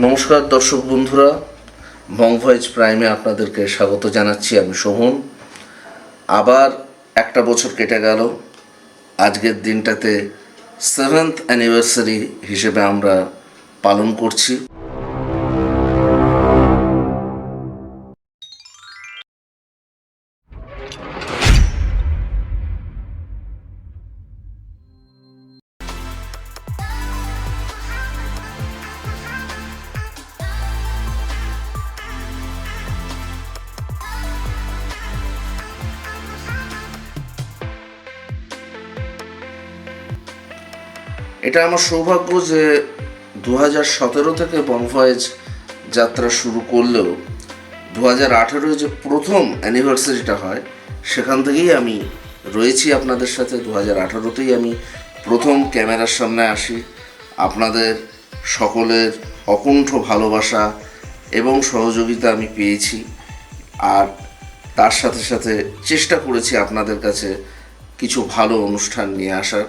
নমস্কার দর্শক বন্ধুরা, বং ভয়েজ প্রাইমে আপনাদেরকে স্বাগত জানাচ্ছি। আমি শোভন। আবার একটা বছর কেটে গেল। আজকের দিনটাতে 7th অ্যানিভার্সারি হিসেবে আমরা পালন করছি। এটা আমার সৌভাগ্য যে 2017 থেকে বং ভয়েজ যাত্রা শুরু করলেও 2018 যে প্রথম অ্যানিভার্সারিটা হয় সেখান থেকেই আমি রয়েছি আপনাদের সাথে। 2018তেই আমি প্রথম ক্যামেরার সামনে আসি। আপনাদের সকলের অকুণ্ঠ ভালোবাসা এবং সহযোগিতা আমি পেয়েছি, আর তার সাথে সাথে চেষ্টা করেছি আপনাদের কাছে কিছু ভালো অনুষ্ঠান নিয়ে আসার।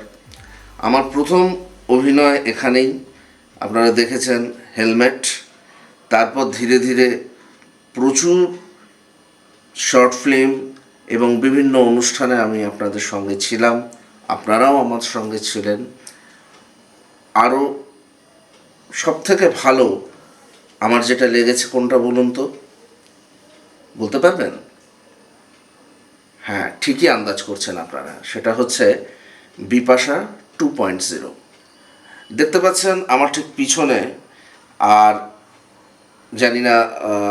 আমার প্রথম অভিনয় এখানেই, আপনারা দেখেছেন হেলমেট। তারপর ধীরে ধীরে প্রচুর শর্ট ফিল্ম এবং বিভিন্ন অনুষ্ঠানে আমি আপনাদের সঙ্গে ছিলাম, আপনারাও আমার সঙ্গে ছিলেন। আরও সবথেকে ভালো আমার যেটা লেগেছে কোনটা বলুন তো, বলতে পারবেন? হ্যাঁ, ঠিকই আন্দাজ করছেন আপনারা, সেটা হচ্ছে বিপাশা 2.0। দেখতে পাচ্ছেন আমার ঠিক পিছনে। আর জানি না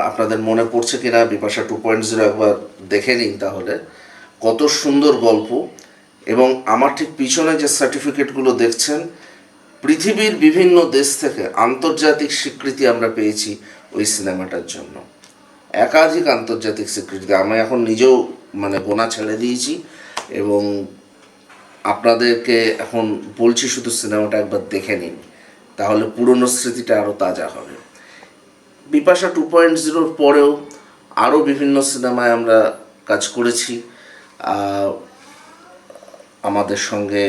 আপনাদের মনে পড়ছে কিনা, বিপাশা 2.0 একবার দেখে নিন তাহলে। কত সুন্দর গল্প। এবং আমার ঠিক পিছনে যে সার্টিফিকেটগুলো দেখছেন, পৃথিবীর বিভিন্ন দেশ থেকে আন্তর্জাতিক স্বীকৃতি আমরা পেয়েছি ওই সিনেমাটার জন্য। একাধিক আন্তর্জাতিক স্বীকৃতি আমি এখন নিজেও গোনা ছেড়ে দিয়েছি। এবং আপনাদেরকে এখন বলছি, শুধু সিনেমাটা একবার দেখে নিন, তাহলে পুরনো স্মৃতিটা আরও তাজা হবে। বিপাশা 2.0 পরেও আরও বিভিন্ন সিনেমায় আমরা কাজ করেছি। আমাদের সঙ্গে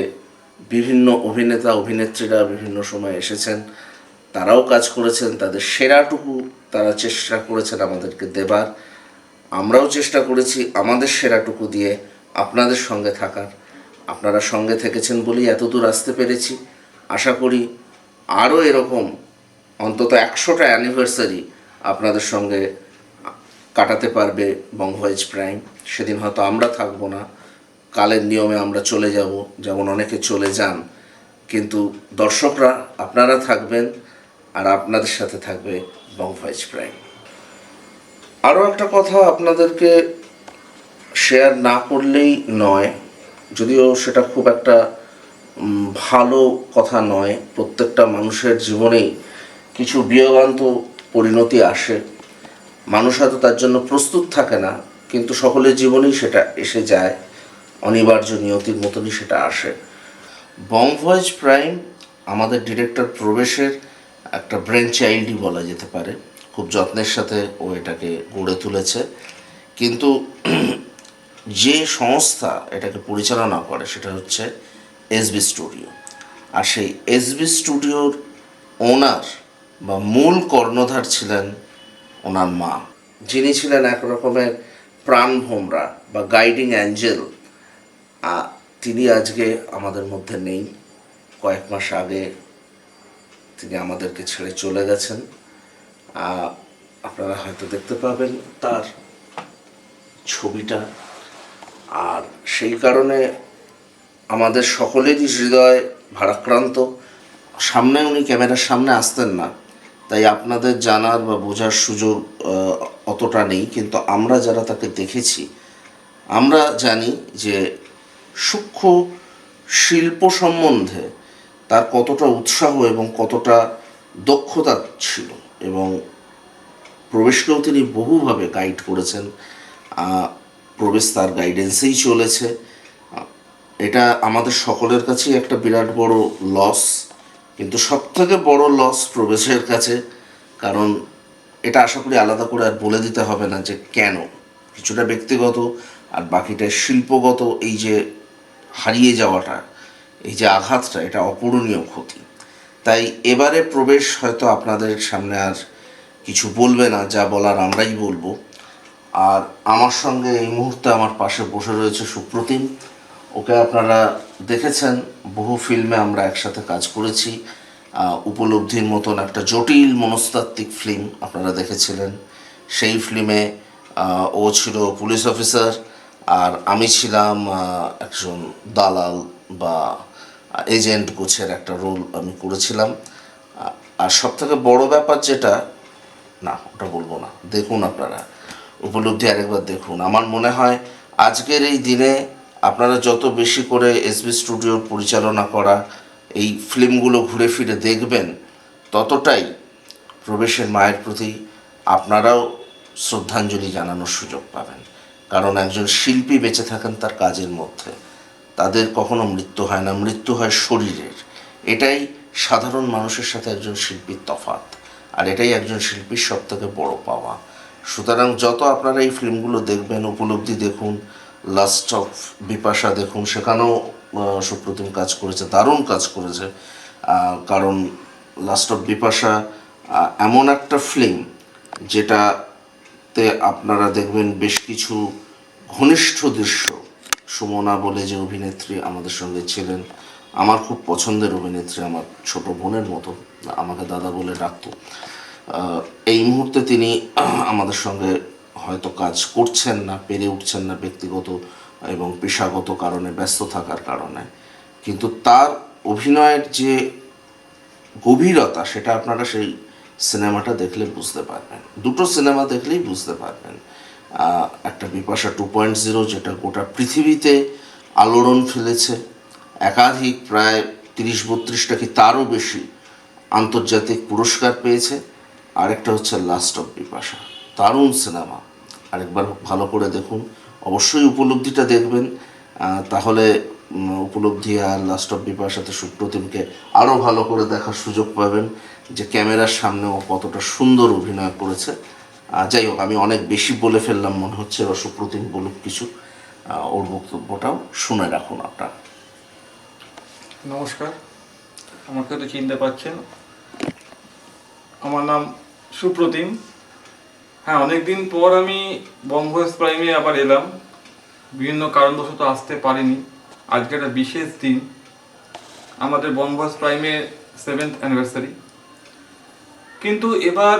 বিভিন্ন অভিনেতা অভিনেত্রীরা বিভিন্ন সময় এসেছেন, তারাও কাজ করেছেন, তাদের সেরাটুকু তারা চেষ্টা করেছেন আমাদেরকে দেবার। আমরাও চেষ্টা করেছি আমাদের সেরাটুকু দিয়ে আপনাদের সঙ্গে থাকার। আপনারা সঙ্গে থেকেছেন বলেই এতদূর আসতে পেরেছি। আশা করি আরও এরকম অন্তত 100টা অ্যানিভার্সারি আপনাদের সঙ্গে কাটাতে পারবে বং ভয়েজ প্রাইম। সেদিন হয়তো আমরা থাকবো না, কালের নিয়মে আমরা চলে যাব, যেমন অনেকে চলে যান, কিন্তু দর্শকরা আপনারা থাকবেন, আর আপনাদের সাথে থাকবে বং ভয়েজ প্রাইম। আরও একটা কথা আপনাদেরকে শেয়ার না করলেই নয়, যদিও সেটা খুব একটা ভালো কথা নয়। প্রত্যেকটা মানুষের জীবনেই কিছু বিয়োগান্ত পরিণতি আসে। মানুষ হয়তো তার জন্য প্রস্তুত থাকে না, কিন্তু সকলের জীবনেই সেটা এসে যায়, অনিবার্য নিয়তির মতনই সেটা আসে। বং ভয়েজ প্রাইম আমাদের ডিরেক্টর প্রবেশের একটা ব্রেন চাইল্ডই বলা যেতে পারে। খুব যত্নের সাথে ও এটাকে গড়ে তুলেছে। কিন্তু যে সংস্থা এটাকে পরিচালনা করে সেটা হচ্ছে এসবি স্টুডিও। আর সেই এসবি স্টুডিওর ওনার বা মূল কর্ণধার ছিলেন ওনার মা, যিনি ছিলেন এক রকমের প্রাণভোমরা বা গাইডিং অ্যাঞ্জেল। তিনি আজকে আমাদের মধ্যে নেই। কয়েক মাস আগে তিনি আমাদেরকে ছেড়ে চলে গেছেন। আপনারা হয়তো দেখতে পাবেন তার ছবিটা। আর সেই কারণে আমাদের সকলেরই হৃদয় ভারাক্রান্ত। সামনে উনি ক্যামেরার সামনে আসতেন না, তাই আপনাদের জানার বা বোঝার সুযোগ অতটা নেই, কিন্তু আমরা যারা তাকে দেখেছি আমরা জানি যে সূক্ষ্ম শিল্প সম্বন্ধে তার কতটা উৎসাহ এবং কতটা দক্ষতা ছিল। এবং প্রবেশকেও তিনি বহুভাবে গাইড করেছেন। প্রবেশ তার গাইডেন্সেই চলেছে। এটা আমাদের সকলের কাছেই একটা বিরাট বড় লস, কিন্তু সবথেকে বড় লস প্রবেশের কাছে। কারণ এটা আশা করি আলাদা করে আর বলে দিতে হবে না যে কেন। কিছুটা ব্যক্তিগত আর বাকিটা শিল্পগত। এই যে হারিয়ে যাওয়াটা, এই যে আঘাতটা, এটা অপূরণীয় ক্ষতি। তাই এবারে প্রবেশ হয়তো আপনাদের সামনে আর কিছু বলবে না, যা বলার আমরাই বলবো। আর আমার সঙ্গে এই মুহূর্তে আমার পাশে বসে রয়েছে সুপ্রতিম। ওকে আপনারা দেখেছেন, বহু ফিল্মে আমরা একসাথে কাজ করেছি। উপলব্ধির মতন একটা জটিল মনস্তাত্ত্বিক ফিল্ম আপনারা দেখেছিলেন। সেই ফিল্মে ও ছিল পুলিশ অফিসার, আর আমি ছিলাম একজন দালাল বা এজেন্ট গোছের একটা রোল আমি করেছিলাম। আর সবথেকে বড় ব্যাপার যেটা, না ওটা বলবো না, দেখুন আপনারা উপলব্ধি আরেকবার দেখুন। আমার মনে হয় আজকের এই দিনে আপনারা যত বেশি করে এসবি স্টুডিওর পরিচালনা করা এই ফিল্মগুলো ঘুরে ফিরে দেখবেন, ততটাই প্রবেশের মায়ের প্রতি আপনারাও শ্রদ্ধাঞ্জলি জানানোর সুযোগ পাবেন। কারণ একজন শিল্পী বেঁচে থাকেন তার কাজের মধ্যে, তাদের কখনো মৃত্যু হয় না, মৃত্যু হয় শরীরের। এটাই সাধারণ মানুষের সাথে একজন শিল্পীর তফাৎ, আর এটাই একজন শিল্পীর সবথেকে বড় পাওয়া। সুতরাং যত আপনারা এই ফিল্মগুলো দেখবেন, উপলব্ধি দেখুন, লাস্ট অফ বিপাশা দেখুন, সেখানেও সুপ্রতিম কাজ করেছে, দারুণ কাজ করেছে। কারণ লাস্ট অফ বিপাশা এমন একটা ফিল্ম যেটাতে আপনারা দেখবেন বেশ কিছু ঘনিষ্ঠ দৃশ্য। সুমনা বলে যে অভিনেত্রী আমাদের সঙ্গে ছিলেন, আমার খুব পছন্দের অভিনেত্রী, আমার ছোট বোনের মতো, আমাকে দাদা বলে ডাকতো। এই মুহূর্তে তিনি আমাদের সঙ্গে হয়তো কাজ করছেন না, পেরে উঠছেন না ব্যক্তিগত এবং পেশাগত কারণে, ব্যস্ত থাকার কারণে, কিন্তু তার অভিনয়ের যে গভীরতা সেটা আপনারা সেই সিনেমাটা দেখলে বুঝতে পারবেন। দুটো সিনেমা দেখলেই বুঝতে পারবেন। একটা বিপাশা 2.0 যেটা গোটা পৃথিবীতে আলোড়ন ফেলেছে, একাধিক প্রায় 30-32টা কি তারও বেশি আন্তর্জাতিক পুরস্কার পেয়েছে। আরেকটা হচ্ছে লাস্ট অফ বিপাশা, দারুণ সিনেমা, আরেকবার ভালো করে দেখুন। অবশ্যই উপলব্ধিটা দেখবেন, তাহলে উপলব্ধি আর লাস্ট অফ বিপাশাতে সুপ্রতিমকে আরও ভালো করে দেখার সুযোগ পাবেন যে ক্যামেরার সামনেও কতটা সুন্দর অভিনয় করেছে। যাই হোক, আমি অনেক বেশি বলে ফেললাম মনে হচ্ছে, সুপ্রতিম বলুক কিছু, ওর বক্তব্যটাও শুনে রাখুন আপনারা। নমস্কার, আমাকে তো চিনতে পারছেন, আমার নাম সুপ্রতিম। হ্যাঁ, অনেকদিন পর আমি বঙ্গভোজ প্রাইমে আবার এলাম, বিভিন্ন কারণবশত আসতে পারিনি। আজকে একটা বিশেষ দিন, আমাদের বঙ্গভোজ প্রাইমের 7th অ্যানিভার্সারি। কিন্তু এবার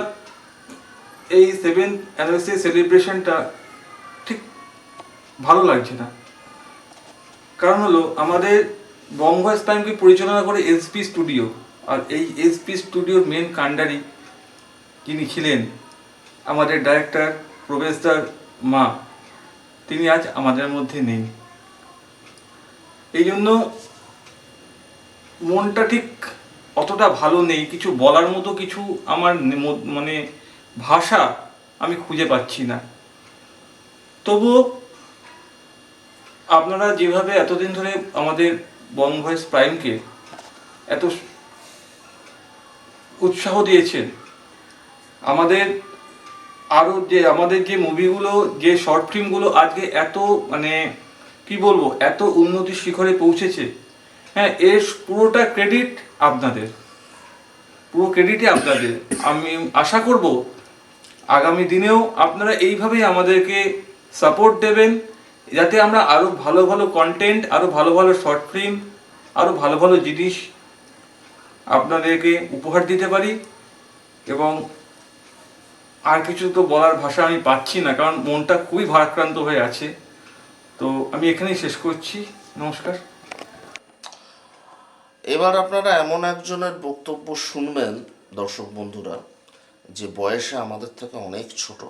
এই 7th অ্যানিভার্সারি সেলিব্রেশনটা ঠিক ভালো লাগছে না। কারণ হলো, আমাদের বঙ্গভোজ প্রাইমকে পরিচালনা করে এসপি স্টুডিও, আর এই এসপি স্টুডিওর মেন কাণ্ডারি যিনি ছিলেন আমাদের ডাইরেক্টর প্রবেশদার মা, তিনি আজ আমাদের মধ্যে নেই। এই জন্য মনটা ঠিক অতটা ভালো নেই, কিছু বলার মতো কিছু আমার মানে ভাষা আমি খুঁজে পাচ্ছি না। তবুও আপনারা যেভাবে এতদিন ধরে আমাদের বঙ্গভোজ প্রাইমকে এত উৎসাহ দিয়েছেন, আমাদের আরও আমাদের যে মুভিগুলো, যে শর্ট ফিল্মগুলো আজকে এত মানে কি বলবো, এত উন্নতি শিখরে পৌঁছেছে, হ্যাঁ, এর পুরোটা ক্রেডিট আপনাদের, পুরো ক্রেডিটই আপনাদের। আমি আশা করব আগামী দিনেও আপনারা এইভাবেই আমাদেরকে সাপোর্ট দেবেন, যাতে আমরা আরও ভালো ভালো কন্টেন্ট, আরও ভালো ভালো শর্ট ফিল্ম, আরও ভালো ভালো জিনিস আপনাদেরকে উপহার দিতে পারি। এবং আর কিছু তো বলার ভাষা আমি পাচ্ছি না, কারণ মনটা খুবই ভারাক্রান্ত হয়ে আছে। তো আমি এখানেই শেষ করছি, নমস্কার। এবার আপনারা এমন একজনের বক্তব্য শুনবেন দর্শক বন্ধুরা, যে বয়সে আমাদের থেকে অনেক ছোট,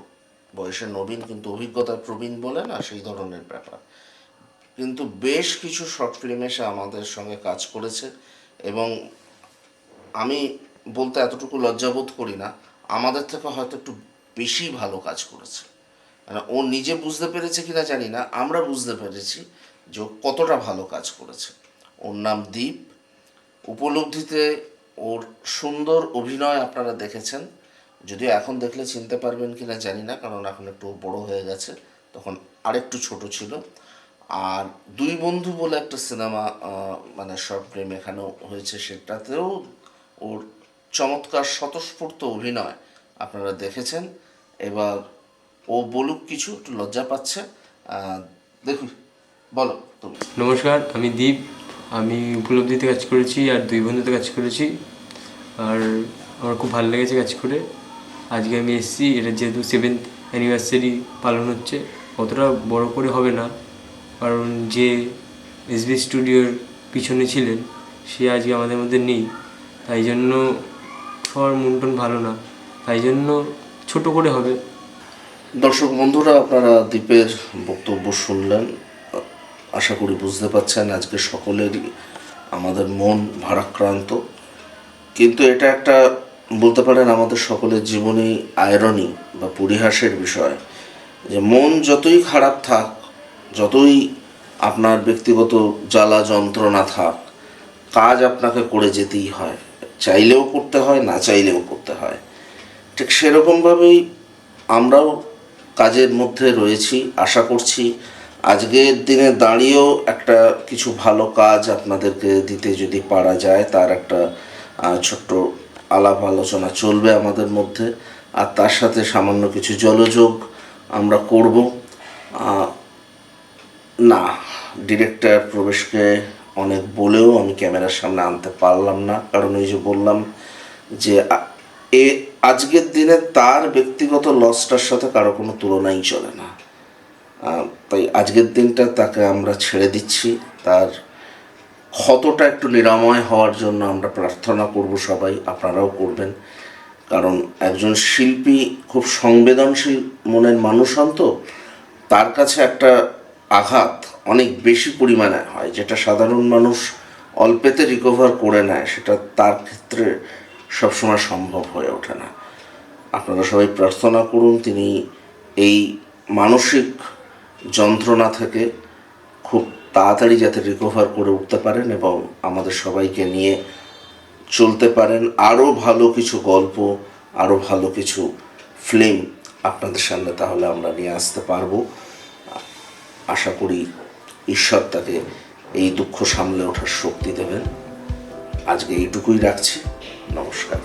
বয়সে নবীন কিন্তু অভিজ্ঞতায় প্রবীণ বলে না, সেই ধরনের ব্যাপার। কিন্তু বেশ কিছু শর্ট ফিল্মে সে আমাদের সঙ্গে কাজ করেছে, এবং আমি বলতে এতটুকু লজ্জাবোধ করি না, আমাদের থেকে হয়তো একটু বেশি ভালো কাজ করেছে। মানে ও নিজে বুঝতে পেরেছে কিনা জানি না, আমরা বুঝতে পেরেছি যে ও কতটা ভালো কাজ করেছে। ওর নাম দীপ। উপলব্ধিতে ওর সুন্দর অভিনয় আপনারা দেখেছেন, যদিও এখন দেখলে চিনতে পারবেন কিনা জানি না, কারণ এখন একটু বড় হয়ে গেছে, তখন আরেকটু ছোট ছিল। আর দুই বন্ধু বলে একটা সিনেমা, মানে শর্ট ফিল্ম এখানেও হয়েছে, সেটাতেও ওর চমৎকার স্বতঃস্ফূর্ত অভিনয় আপনারা দেখেছেন। এবার ও বলুক কিছু, একটু লজ্জা পাচ্ছে। দেখুন, বলো তুমি। নমস্কার, আমি দীপ। আমি উপলব্ধিতে কাজ করেছি আর দুই বন্ধুতে কাজ করেছি, আর আমার খুব ভালো লেগেছে কাজ করে। আজকে আমি এসেছি, এটা যেহেতু 7th অ্যানিভার্সারি পালন হচ্ছে, অতটা বড় করে হবে না, কারণ যে এসবি স্টুডিওর পিছনে ছিলেন সে আজকে আমাদের মধ্যে নেই, তাই জন্য সবার মন টন ভালো না, তাই জন্য ছোট করে হবে। দর্শক বন্ধুরা, আপনারা দীপের বক্তব্য শুনলেন। আশা করি বুঝতে পারছেন আজকে সকলেরই আমাদের মন ভারাক্রান্ত, কিন্তু এটা একটা বলতে পারেন আমাদের সকলের জীবনেই আয়রনি বা পরিহাসের বিষয়, যে মন যতই খারাপ থাক, যতই আপনার ব্যক্তিগত জ্বালা যন্ত্রণা থাক, কাজ আপনাকে করে যেতেই হয়, চাইলেও করতে হয়, না চাইলেও করতে হয়। ঠিক সেরকমভাবেই আমরাও কাজের মধ্যে রয়েছি। আশা করছি আজকের দিনে দাঁড়িয়েও একটা কিছু ভালো কাজ আপনাদেরকে দিতে যদি পারা যায়, তার একটা ছোট্ট আলাপ আলোচনা চলবে আমাদের মধ্যে, আর তার সাথে সামান্য কিছু জলযোগ আমরা করব। না, ডিরেক্টর প্রবেশকে অনেক বলেও আমি ক্যামেরার সামনে আনতে পারলাম না, কারণ ওই যে বললাম যে আজকের দিনে তার ব্যক্তিগত লসটার সাথে কারো কোনো তুলনাই চলে না। তাই আজকের দিনটা তাকে আমরা ছেড়ে দিচ্ছি। তার ক্ষতটা একটু নিরাময় হওয়ার জন্য আমরা প্রার্থনা করব, সবাই আপনারাও করবেন, কারণ একজন শিল্পী খুব সংবেদনশীল মনের মানুষ হন, তো তার কাছে একটা আঘাত অনেক বেশি পরিমাণে হয়, যেটা সাধারণ মানুষ অল্পেতে রিকভার করে নেয়, সেটা তার ক্ষেত্রে সবসময় সম্ভব হয়ে ওঠে না। আপনারা সবাই প্রার্থনা করুন তিনি এই মানসিক যন্ত্রণা থেকে খুব তাড়াতাড়ি যাতে রিকভার করে উঠতে পারেন এবং আমাদের সবাইকে নিয়ে চলতে পারেন। আরও ভালো কিছু গল্প, আরও ভালো কিছু ফিল্ম আপনাদের সামনে তাহলে আমরা নিয়ে আসতে পারবো। আশা করি ঈশ্বর তাকে এই দুঃখ সামলে ওঠার শক্তি দেবেন। আজকে এইটুকুই রাখছি। নমস্কার।